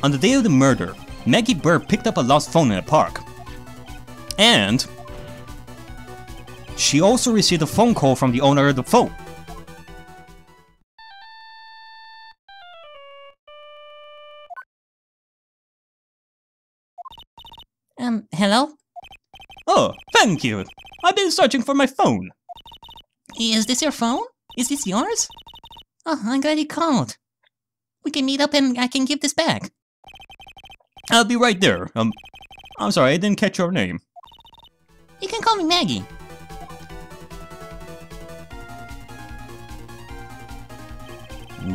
On the day of the murder, Maggie Bird picked up a lost phone in a park. And she also received a phone call from the owner of the phone. Hello? Oh, thank you. I've been searching for my phone. Is this your phone? Is this yours? Oh, I'm glad you called. We can meet up and I can give this back. I'll be right there. I'm sorry, I didn't catch your name. You can call me Maggie.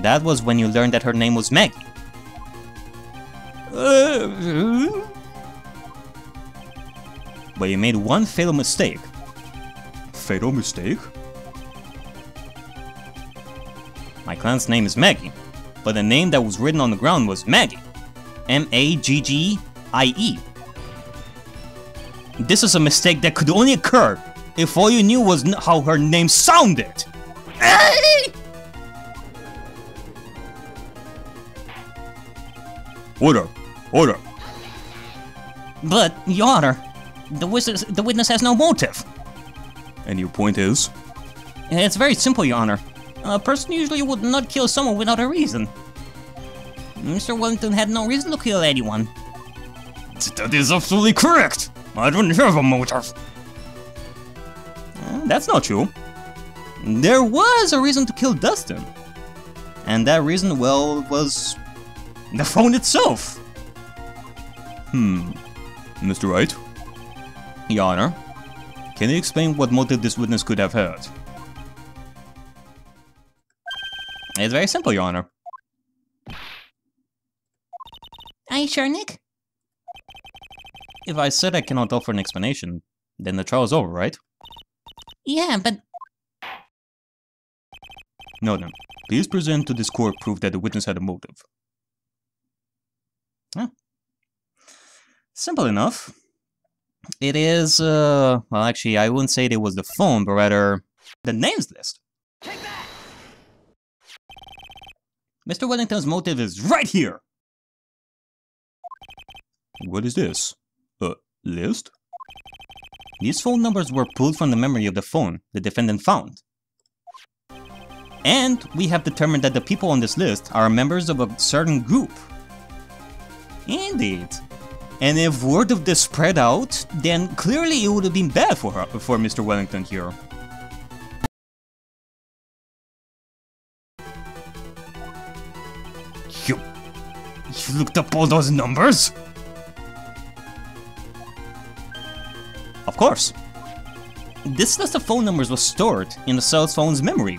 That was when you learned that her name was Maggie. But you made one fatal mistake. Fatal mistake? My client's name is Maggie, but the name that was written on the ground was Maggie. M-A-G-G-I-E. This is a mistake that could only occur if all you knew was how her name sounded. Order! Order! But, Your Honor, the witness has no motive. And your point is? It's very simple, Your Honor. A person usually would not kill someone without a reason. Mr. Wellington had no reason to kill anyone. That is absolutely correct! I don't have a motive. That's not true. There was a reason to kill Dustin. And that reason, well, was the phone itself. Mr. Wright? Your Honor, can you explain what motive this witness could have had? It's very simple, Your Honor. Are you sure, Nick? If I said I cannot offer an explanation, then the trial is over, right? Yeah, but... No, then. Please present to this court proof that the witness had a motive. Huh. Simple enough. It is, well, actually, I wouldn't say it was the phone, but rather the names list. Take that! Mr. Wellington's motive is right here! What is this? List? These phone numbers were pulled from the memory of the phone the defendant found. And we have determined that the people on this list are members of a certain group. Indeed. And if word of this spread out, then clearly it would have been bad for Mr. Wellington here. You looked up all those numbers? Of course. This list of phone numbers was stored in the cell phone's memory.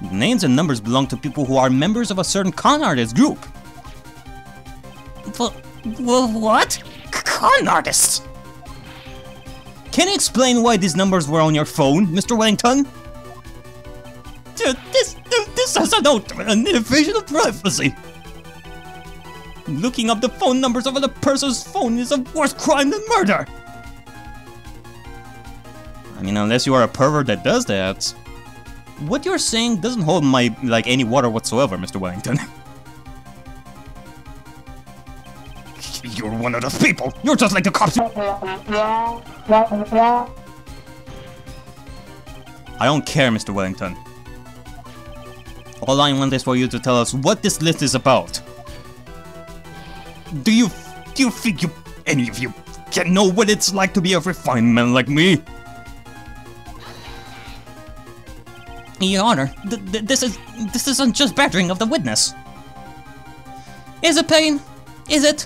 The names and numbers belong to people who are members of a certain con artist group. What? Con artists? Can you explain why these numbers were on your phone, Mr. Wellington? Dude, this has an invasion of privacy. Looking up the phone numbers of another person's phone is a worse crime than murder. I mean, unless you are a pervert that does that. What you're saying doesn't hold any water whatsoever, Mr. Wellington. You're one of those people! You're just like the cops! I don't care, Mr. Wellington. All I want is for you to tell us what this list is about. Do you think any of you can know what it's like to be a refined man like me? Your Honor, this is unjust badgering of the witness. Is it, Payne? Is it?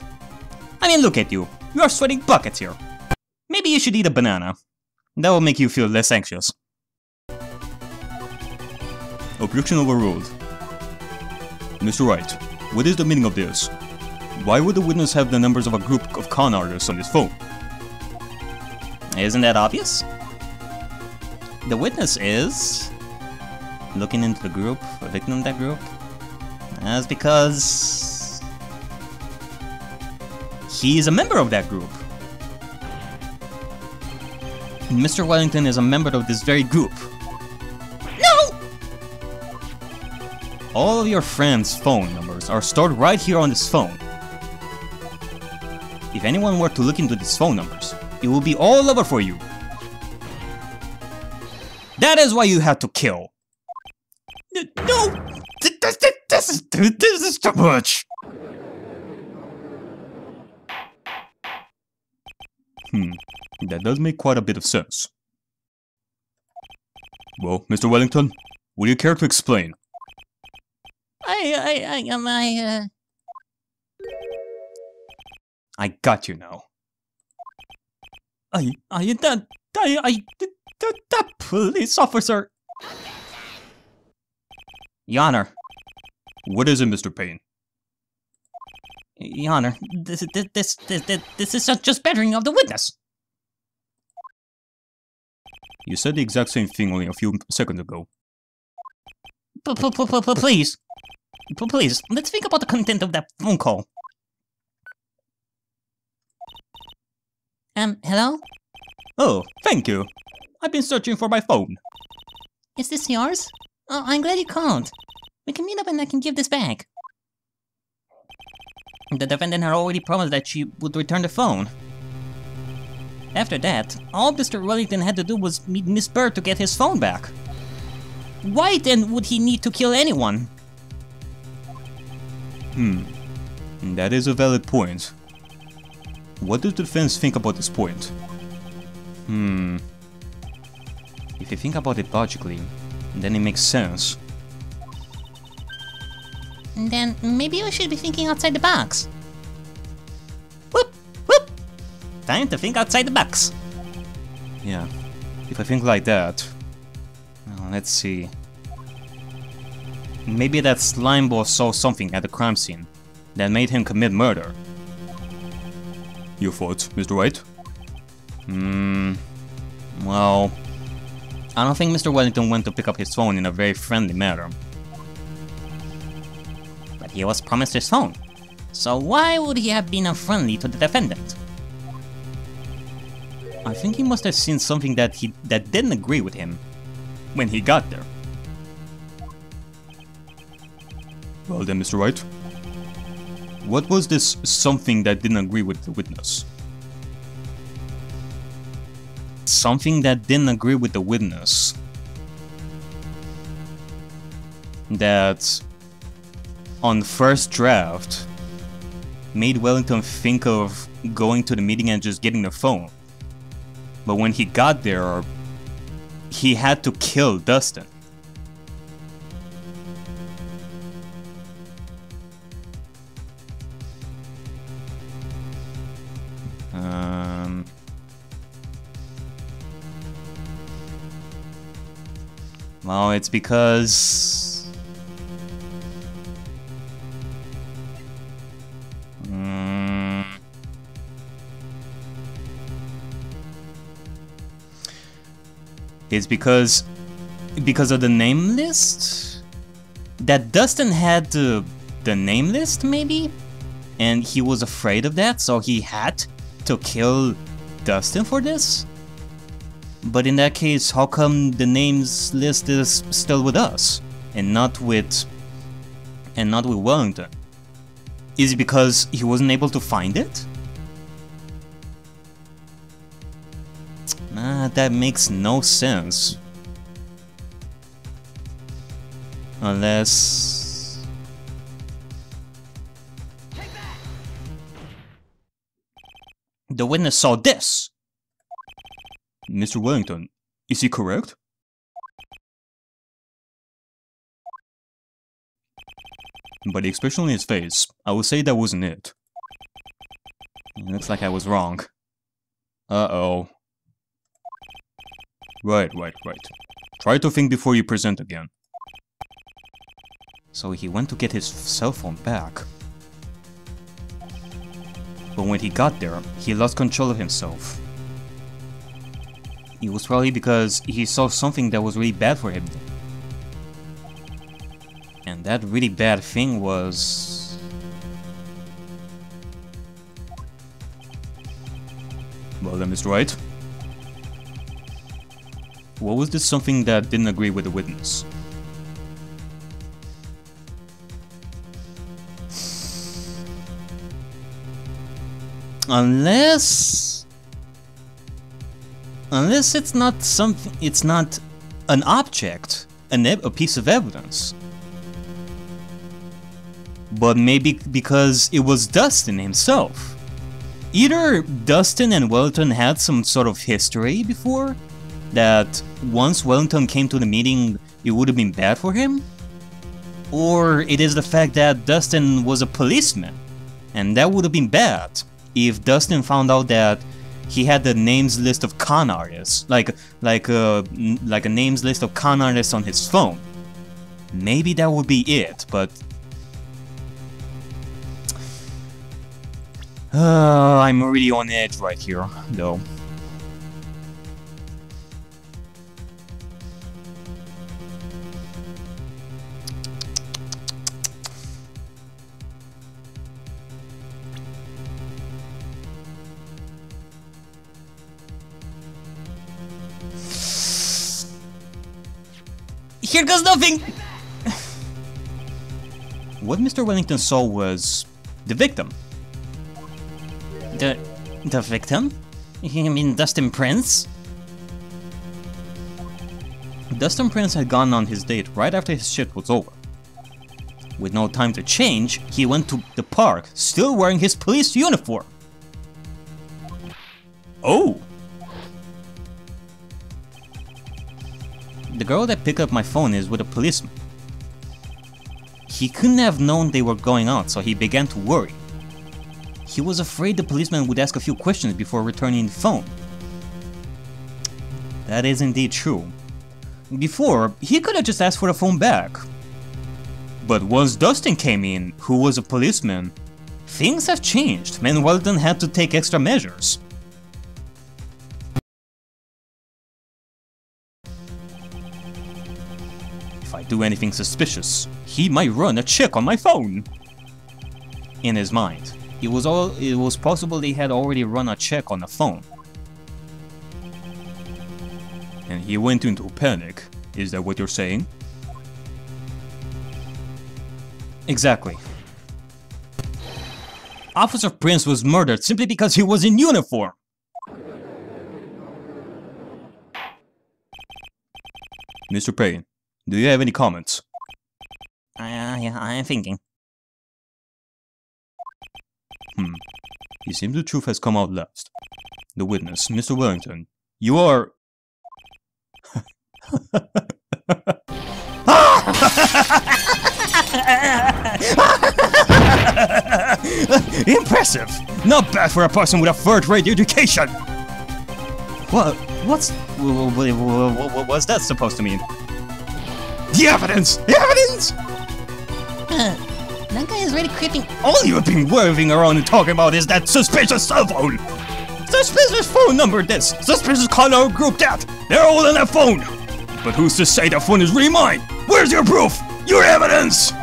I mean, look at you. You are sweating buckets here. Maybe you should eat a banana. That will make you feel less anxious. Objection overruled. Mr. Wright, what is the meaning of this? Why would the witness have the numbers of a group of con artists on his phone? Isn't that obvious? The witness is looking into the group, a victim of that group. That's because he is a member of that group. Mr. Wellington is a member of this very group. No! All of your friends' phone numbers are stored right here on this phone. If anyone were to look into these phone numbers, it will be all over for you. That is why you had to kill. No! This is too much! That does make quite a bit of sense. Well, Mr. Wellington, would you care to explain? I got you now. That police officer. Your Honor. What is it, Mr. Payne? Your Honor, this is just badgering of the witness. You said the exact same thing only a few seconds ago. Please. Please, let's think about the content of that phone call. Hello? Oh, thank you. I've been searching for my phone. Is this yours? Oh, I'm glad you called. We can meet up and I can give this back. The defendant had already promised that she would return the phone. After that, all Mr. Wellington had to do was meet Miss Bird to get his phone back. Why then would he need to kill anyone? That is a valid point. What does the defense think about this point? If you think about it logically, then it makes sense. Then maybe we should be thinking outside the box. Whoop! Whoop! Time to think outside the box. Yeah, if I think like that... let's see... Maybe that slime ball saw something at the crime scene that made him commit murder. Your thoughts, Mr. Wright? Well... I don't think Mr. Wellington went to pick up his phone in a very friendly manner. But he was promised his phone. So why would he have been unfriendly to the defendant? I think he must have seen something that didn't agree with him when he got there. Well then, Mr. Wright, what was this something that didn't agree with the witness? Something that didn't agree with the witness. That, on first draft, made Wellington think of going to the meeting and just getting the phone. But when he got there, he had to kill Dustin. Well, it's because... It's because of the name list? That Dustin had the name list, maybe? And he was afraid of that, so he had to kill Dustin for this? But in that case, how come the names list is still with us and not with Wellington? Is it because he wasn't able to find it? That makes no sense. Unless... The witness saw this! Mr. Wellington, is he correct? By the expression on his face, I would say that wasn't it. It looks like I was wrong. Uh-oh. Right. Try to think before you present again. So he went to get his cell phone back. But when he got there, he lost control of himself. It was probably because he saw something that was really bad for him. And that really bad thing was... Well then, Mr. Wright. What was this something that didn't agree with the witness? Unless it's not something, it's not an object, a piece of evidence. But maybe because it was Dustin himself. Either Dustin and Wellington had some sort of history before, that once Wellington came to the meeting, it would have been bad for him, or it is the fact that Dustin was a policeman, and that would have been bad if Dustin found out that he had the names list of con artists, like a names list of con artists on his phone. Maybe that would be it, but I'm really on edge right here, though. Here goes nothing! What Mr. Wellington saw was the victim. The victim? You mean Dustin Prince? Dustin Prince had gone on his date right after his shift was over. With no time to change, he went to the park, still wearing his police uniform. Oh! The girl that picked up my phone is with a policeman. He couldn't have known they were going out, so he began to worry. He was afraid the policeman would ask a few questions before returning the phone. That is indeed true. Before, he could have just asked for the phone back. But once Dustin came in, who was a policeman, things have changed, and Wellington had to take extra measures. If I do anything suspicious, he might run a check on my phone. In his mind, it was possible they had already run a check on the phone. And he went into panic. Is that what you're saying? Exactly. Officer Prince was murdered simply because he was in uniform. Mr. Payne, do you have any comments? Yeah, I'm thinking. It seems the truth has come out last. The witness, Mr. Wellington, you are... Impressive! Not bad for a person with a third-rate education! What's that supposed to mean? The evidence! The evidence! That guy is really creeping. All you've been waving around and talking about is that suspicious cell phone! Suspicious phone number this! Suspicious caller group that! They're all on that phone! But who's to say that phone is really mine? Where's your proof? Your evidence!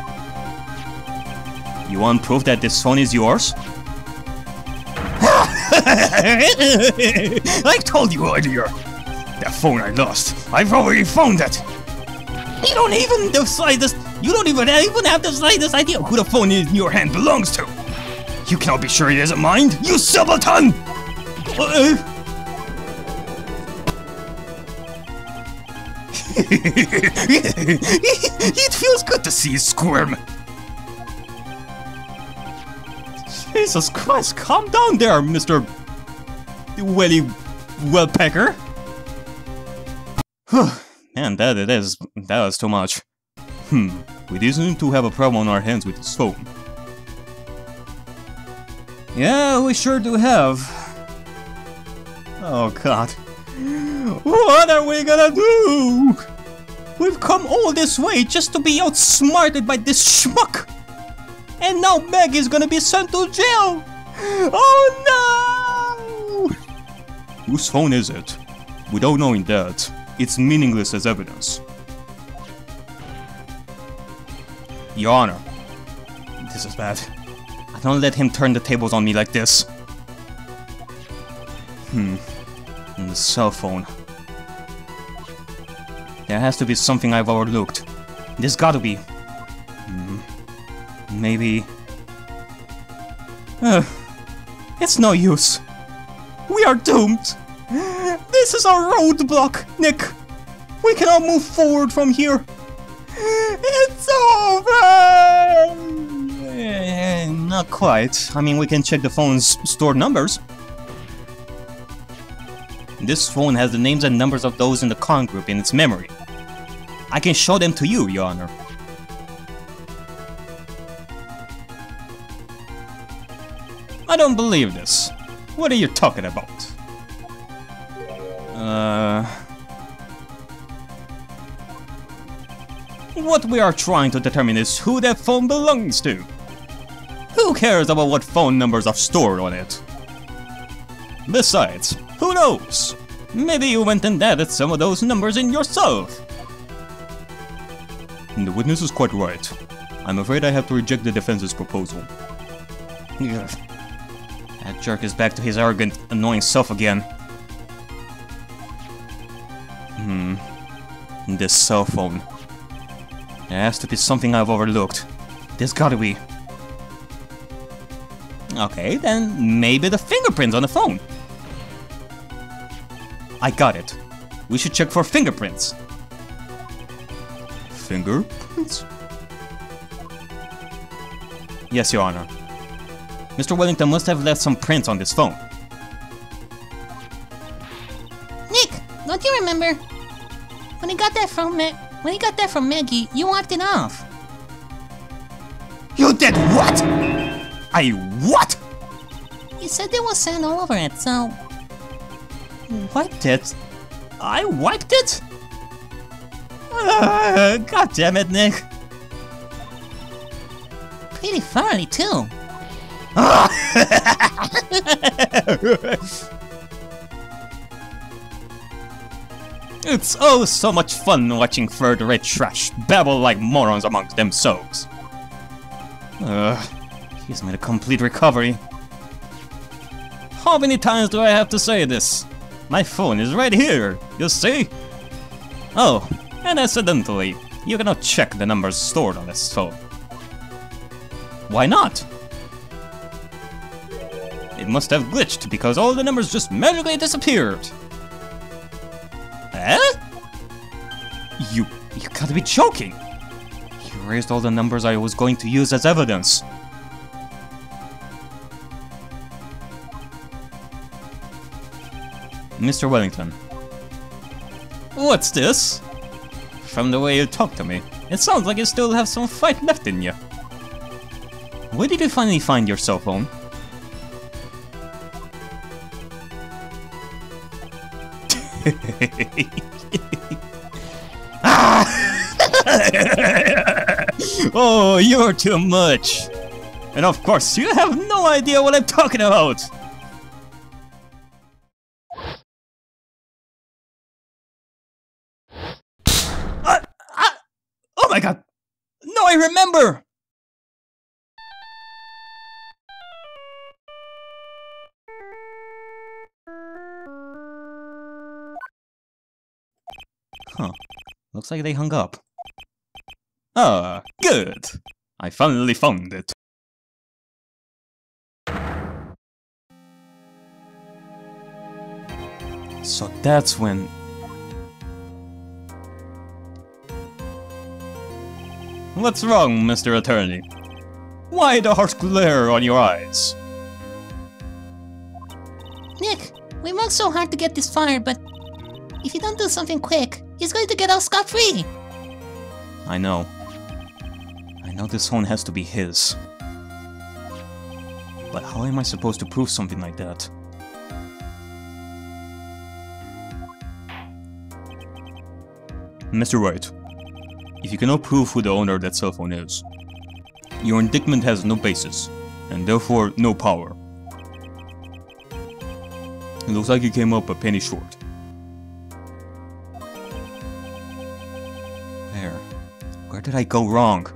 You want proof that this phone is yours? I told you earlier! That phone I lost, I've already found it! You don't even have the slightest idea who the phone in your hand belongs to! You cannot be sure it isn't mine, you simpleton! It feels good to see you squirm! Jesus Christ, calm down there, Mr. Wellpecker! Man, that was too much. We do seem to have a problem on our hands with this phone. Yeah, we sure do have. Oh god. What are we gonna do? We've come all this way just to be outsmarted by this schmuck! And now Meg is gonna be sent to jail! Oh no! Whose phone is it? Without knowing that, it's meaningless as evidence. Your Honor, this is bad. I don't let him turn the tables on me like this. And the cell phone. There has to be something I've overlooked. There's gotta be. Maybe... It's no use. We are doomed. This is our roadblock, Nick. We cannot move forward from here. It's over! Not quite. I mean, we can check the phone's stored numbers. This phone has the names and numbers of those in the con group in its memory. I can show them to you, Your Honor. I don't believe this. What are you talking about? What we are trying to determine is who that phone belongs to. Who cares about what phone numbers are stored on it? Besides, who knows? Maybe you went and added some of those numbers in yourself. The witness is quite right. I'm afraid I have to reject the defense's proposal. Ugh. That jerk is back to his arrogant, annoying self again. This cell phone. There has to be something I've overlooked. There's gotta be. Okay, then maybe the fingerprints on the phone. I got it. We should check for fingerprints. Fingerprints? Yes, Your Honor. Mr. Wellington must have left some prints on this phone. Nick, don't you remember? When he got that from Maggie, you wiped it off. You did what? I what? You said there was sand all over it, so... Wiped it? I wiped it? God damn it, Nick. Pretty thoroughly, too. It's oh so much fun watching third-rate trash babble like morons amongst themselves. He's made a complete recovery. How many times do I have to say this? My phone is right here, you see? Oh, and incidentally, you cannot check the numbers stored on this phone. Why not? It must have glitched because all the numbers just magically disappeared. Eh? You gotta be joking! You erased all the numbers I was going to use as evidence. Mr. Wellington. What's this? From the way you talk to me, it sounds like you still have some fight left in you. Where did you finally find your cell phone? Oh, you're too much. And of course, you have no idea what I'm talking about. Oh my god. No, I remember. Huh. Looks like they hung up. Ah, good. I finally found it. So that's when... What's wrong, Mr. Attorney? Why the harsh glare on your eyes? Nick, we worked so hard to get this fired, but if you don't do something quick, he's going to get out scot-free. I know. I know this phone has to be his. But how am I supposed to prove something like that? Mr. Wright, if you cannot prove who the owner of that cell phone is, your indictment has no basis, and therefore no power. It looks like you came up a penny short. Where did I go wrong?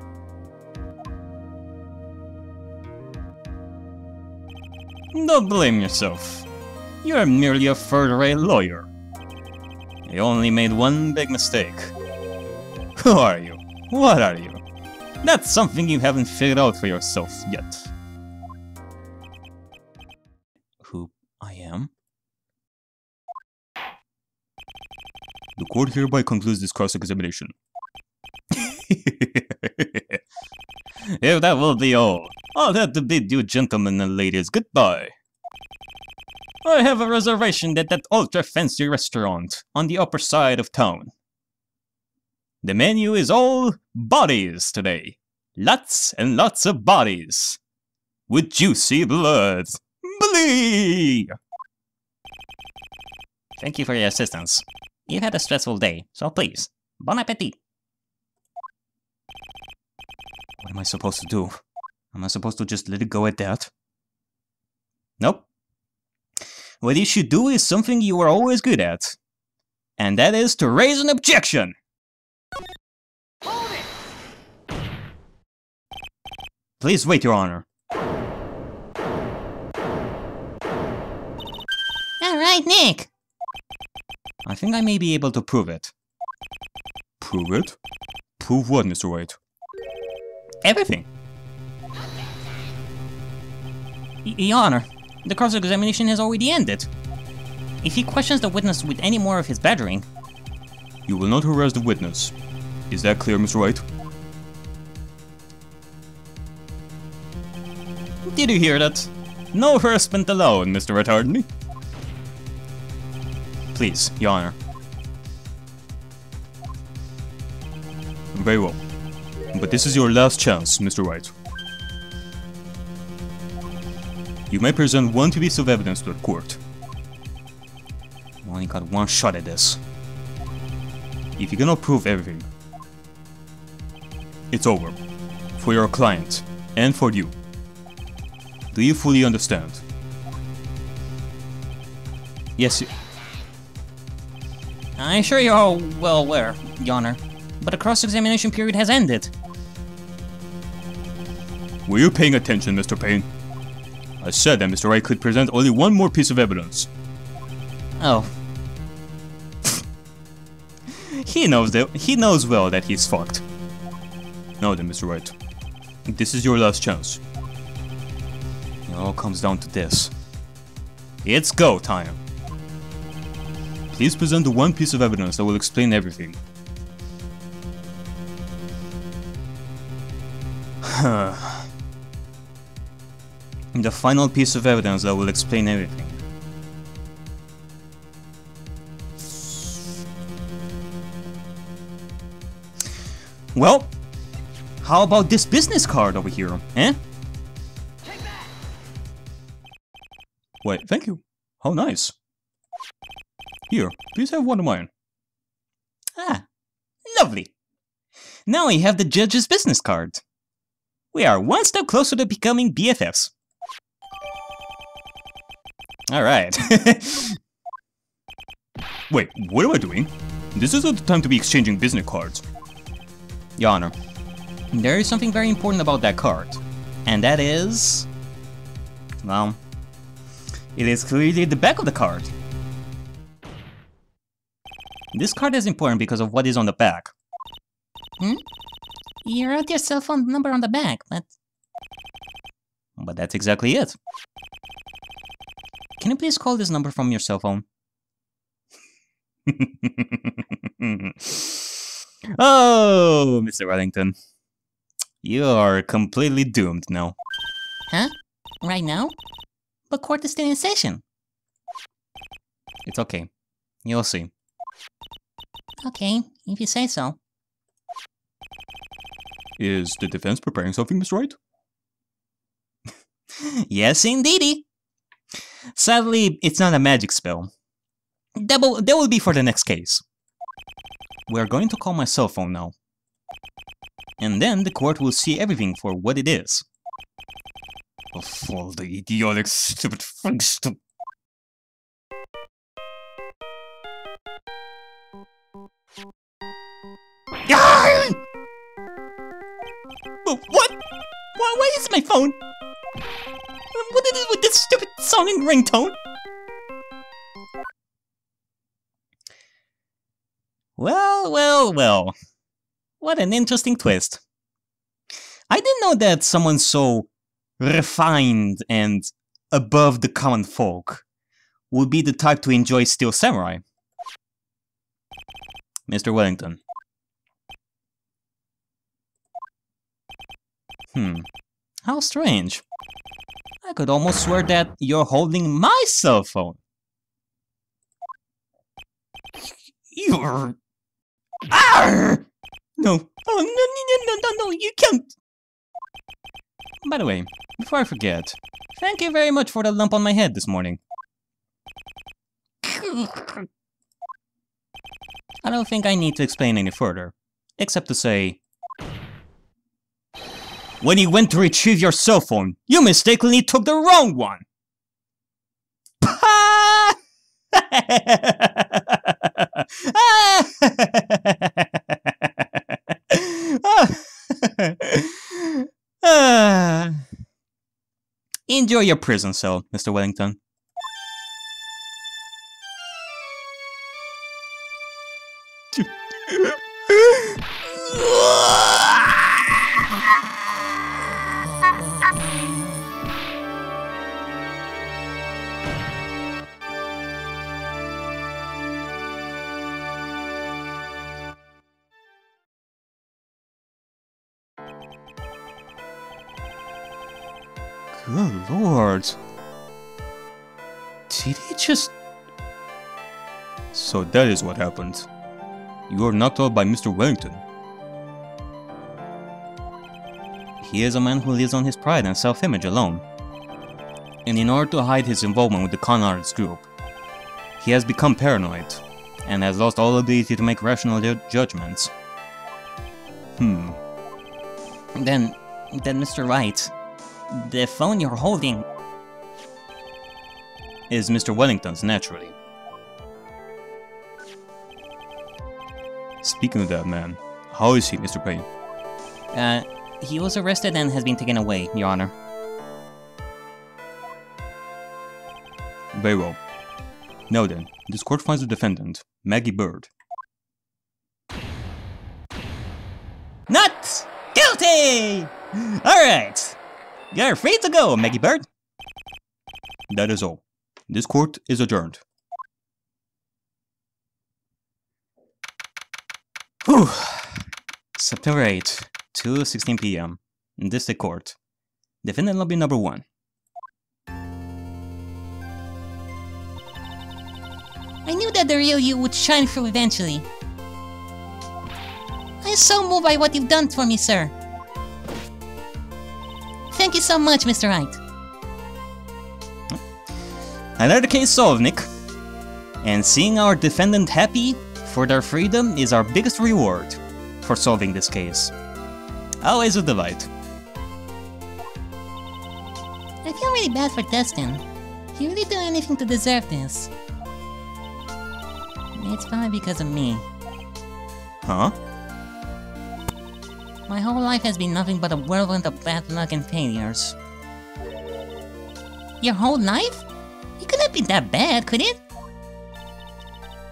Don't blame yourself. You're merely a third-rate lawyer. You only made one big mistake. Who are you? What are you? That's something you haven't figured out for yourself yet. who I am. The court hereby concludes this cross-examination. If that will be all, I'll have to bid you gentlemen and ladies goodbye. I have a reservation at that ultra-fancy restaurant on the upper side of town. The menu is all bodies today. Lots and lots of bodies. With juicy blood. Blee! Thank you for your assistance. You've had a stressful day, so please, bon appetit. What am I supposed to do? Am I supposed to just let it go at that? Nope. What you should do is something you are always good at. And that is to raise an objection! Hold it! Please wait, Your Honor. Alright, Nick. I think I may be able to prove it. Prove it? Prove what, Mr. Wright? Everything. Your Honor, the cross-examination has already ended. If he questions the witness with any more of his badgering... You will not harass the witness. Is that clear, Mr. Wright? Did you hear that? No harassment allowed, Mr. Retardney. Please, Your Honor. Very well. But this is your last chance, Mr. Wright. You may present one piece of evidence to the court. You only got one shot at this. If you cannot prove everything, it's over. For your client, and for you. Do you fully understand? Yes, I'm sure you're all well aware, Your Honor, but the cross-examination period has ended. Were you paying attention, Mr. Payne? I said that Mr. Wright could present only one more piece of evidence. Oh. He knows well that he's fucked. Now then, Mr. Wright. This is your last chance. It all comes down to this. It's go time. Please present the one piece of evidence that will explain everything. The final piece of evidence that will explain everything. Well, how about this business card over here, eh? Wait, thank you. How nice. Here, please have one of mine. Ah, lovely. Now we have the judge's business card. We are one step closer to becoming BFFs. Alright. Wait, what am I doing? This isn't the time to be exchanging business cards. Your Honor, there is something very important about that card. And that is... well, it is clearly the back of the card. This card is important because of what is on the back. You wrote your cell phone number on the back, but that's exactly it. Can you please call this number from your cell phone? Oh, Mr. Wellington. You are completely doomed now. Huh? Right now? But court is still in session. It's okay. You'll see. Okay, if you say so. Is the defense preparing something, Mr. Wright? Yes, indeedy. Sadly, it's not a magic spell. That will be for the next case. We're going to call my cell phone now. And then the court will see everything for what it is. Of all the idiotic, stupid things to... What? Why is my phone? What is it with this stupid sounding ringtone? Well. What an interesting twist. I didn't know that someone so refined and above the common folk would be the type to enjoy Steel Samurai. Mr. Wellington. How strange. I could almost swear that you're holding my cell phone. You're... Arr! No. Oh, no, you can't. By the way, before I forget, thank you very much for the lump on my head this morning. I don't think I need to explain any further, except to say... When you went to retrieve your cell phone, you mistakenly took the wrong one! Enjoy your prison cell, Mr. Wellington. Good lord. Did he just... So that is what happened. You were knocked out by Mr. Wellington. He is a man who lives on his pride and self-image alone. And in order to hide his involvement with the con artist group, he has become paranoid, and has lost all ability to make rational judgments. Then Mr. Wright, the phone you're holding is Mr. Wellington's, naturally. Speaking of that man, how is he, Mr. Payne? He was arrested and has been taken away, Your Honor. Very well. Now then, this court finds the defendant, Maggie Bird. Not guilty! Alright! You're free to go, Maggie Bird. That is all. This court is adjourned. Whew. September 8, 2:16 p.m. District Court. Defendant lobby number 1. I knew that the real you would shine through eventually. I'm so moved by what you've done for me, sir. Thank you so much, Mr. Wright. Another case solved, Nick. And seeing our defendant happy for their freedom is our biggest reward for solving this case. Always a delight. I feel really bad for Destin. He really did anything to deserve this. It's probably because of me. Huh? My whole life has been nothing but a whirlwind of bad luck and failures. Your whole life? It couldn't be that bad, could it?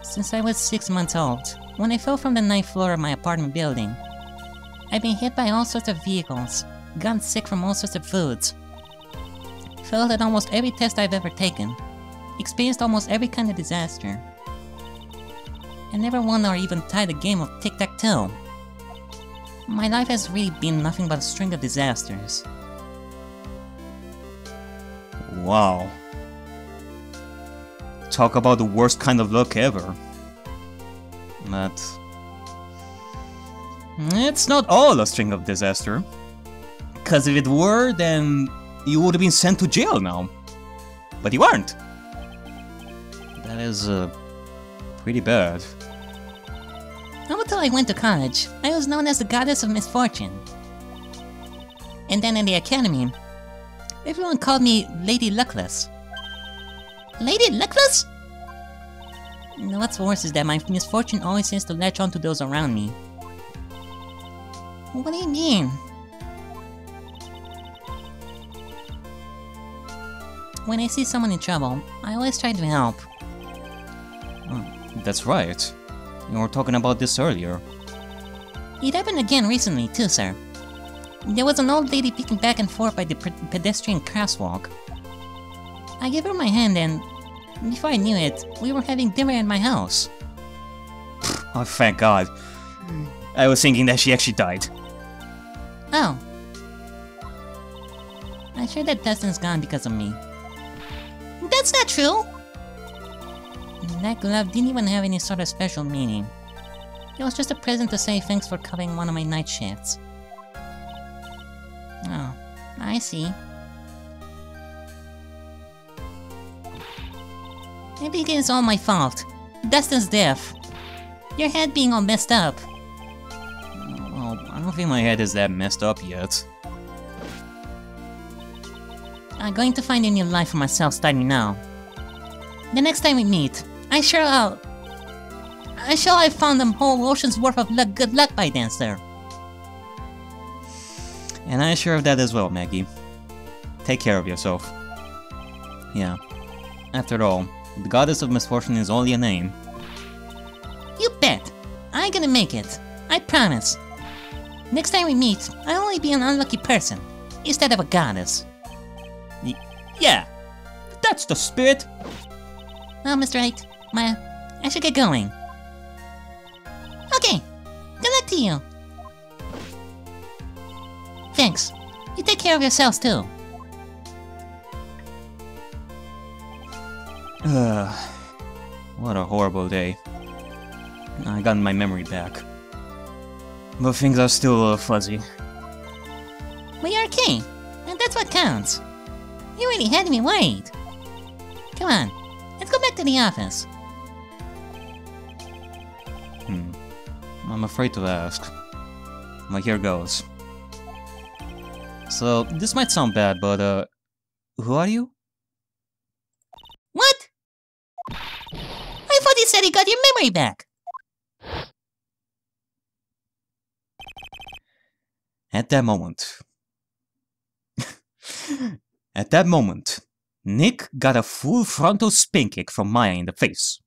Since I was 6 months old, when I fell from the 9th floor of my apartment building, I've been hit by all sorts of vehicles, gotten sick from all sorts of foods, failed at almost every test I've ever taken, experienced almost every kind of disaster. I never won or even tied a game of tic-tac-toe. My life has really been nothing but a string of disasters. Wow. Talk about the worst kind of luck ever. But... it's not all a string of disaster. Cause if it were, then you would have been sent to jail now. But you aren't. That is, pretty bad. Not until I went to college, I was known as the Goddess of Misfortune. And then in the academy, everyone called me Lady Luckless. Lady Luckless? And what's worse is that my misfortune always seems to latch on to those around me. What do you mean? When I see someone in trouble, I always try to help. That's right. You were talking about this earlier. It happened again recently too, sir. There was an old lady peeking back and forth by the pedestrian crosswalk. I gave her my hand and, before I knew it, we were having dinner at my house. Oh, thank God. I was thinking that she actually died. Oh. I'm sure that Dustin's gone because of me. That's not true! That glove didn't even have any sort of special meaning. It was just a present to say thanks for covering one of my night shifts. Oh, I see. Maybe it is all my fault. Dustin's death. Your head being all messed up. Well, I don't think my head is that messed up yet. I'm going to find a new life for myself starting now. The next time we meet, I'm sure I've found a whole ocean's worth of good luck by then, sir. And I'm sure of that as well, Maggie. Take care of yourself. Yeah. After all, the goddess of misfortune is only a name. You bet! I'm gonna make it. I promise. Next time we meet, I'll only be an unlucky person, instead of a goddess. Yeah! That's the spirit! Well, Mr. Wright, Maya, I should get going. Okay, good luck to you. Thanks. You take care of yourselves too. What a horrible day. I got my memory back. But things are still fuzzy. Well, you're okay, and that's what counts. You really had me worried. Come on, let's go back to the office. I'm afraid to ask. But here goes. So, this might sound bad, but who are you? What? I thought he said he got your memory back. At that moment, Nick got a full frontal spin kick from Maya in the face.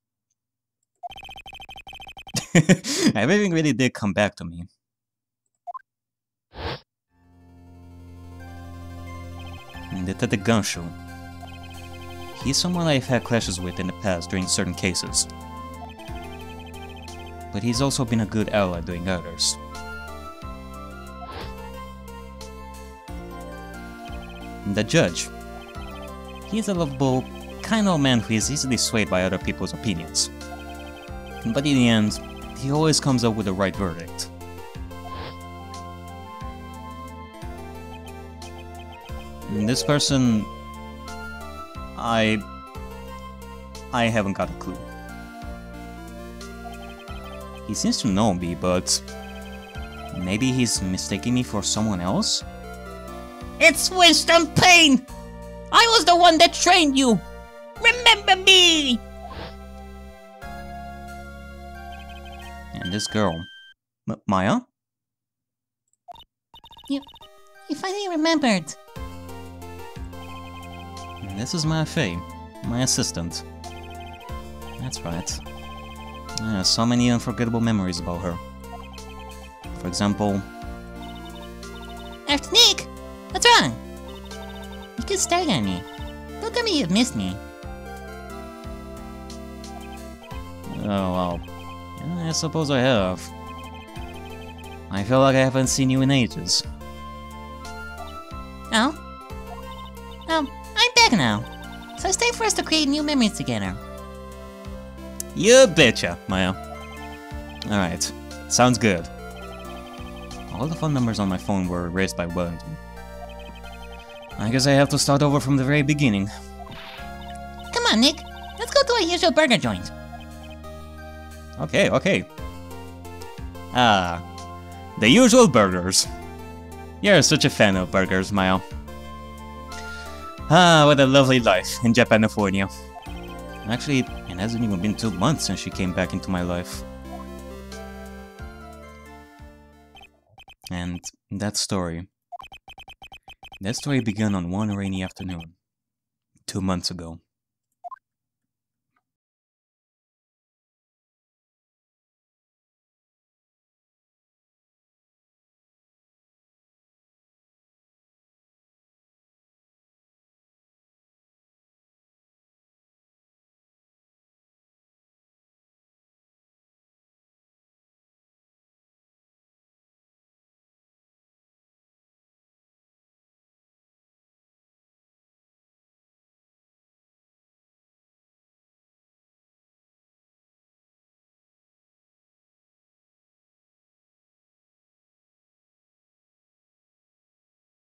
Everything really did come back to me. Detective Gunshoe. He's someone I've had clashes with in the past during certain cases. But he's also been a good ally during others. The judge. He's a lovable, kind old man who is easily swayed by other people's opinions. But in the end, he always comes up with the right verdict. And this person... I haven't got a clue. He seems to know me, but... maybe he's mistaking me for someone else? It's Winston Payne! I was the one that trained you! Remember me! And this girl... Maya? You finally remembered. And this is Maya Fey, my assistant. That's right. I have so many unforgettable memories about her. For example... Nick! What's wrong? You could start on me. Don't tell me you've missed me. Oh, well... yeah, I suppose I have. I feel like I haven't seen you in ages. Oh? I'm back now. So it's time for us to create new memories together. You betcha, Maya. Alright, sounds good. All the phone numbers on my phone were erased by Wellington. I guess I have to start over from the very beginning. Come on, Nick. Let's go to our usual burger joint. Okay. Ah, the usual burgers. You're such a fan of burgers, Maya. Ah, what a lovely life in Japanifornia. Actually, it hasn't even been 2 months since she came back into my life. And that story began on one rainy afternoon, 2 months ago.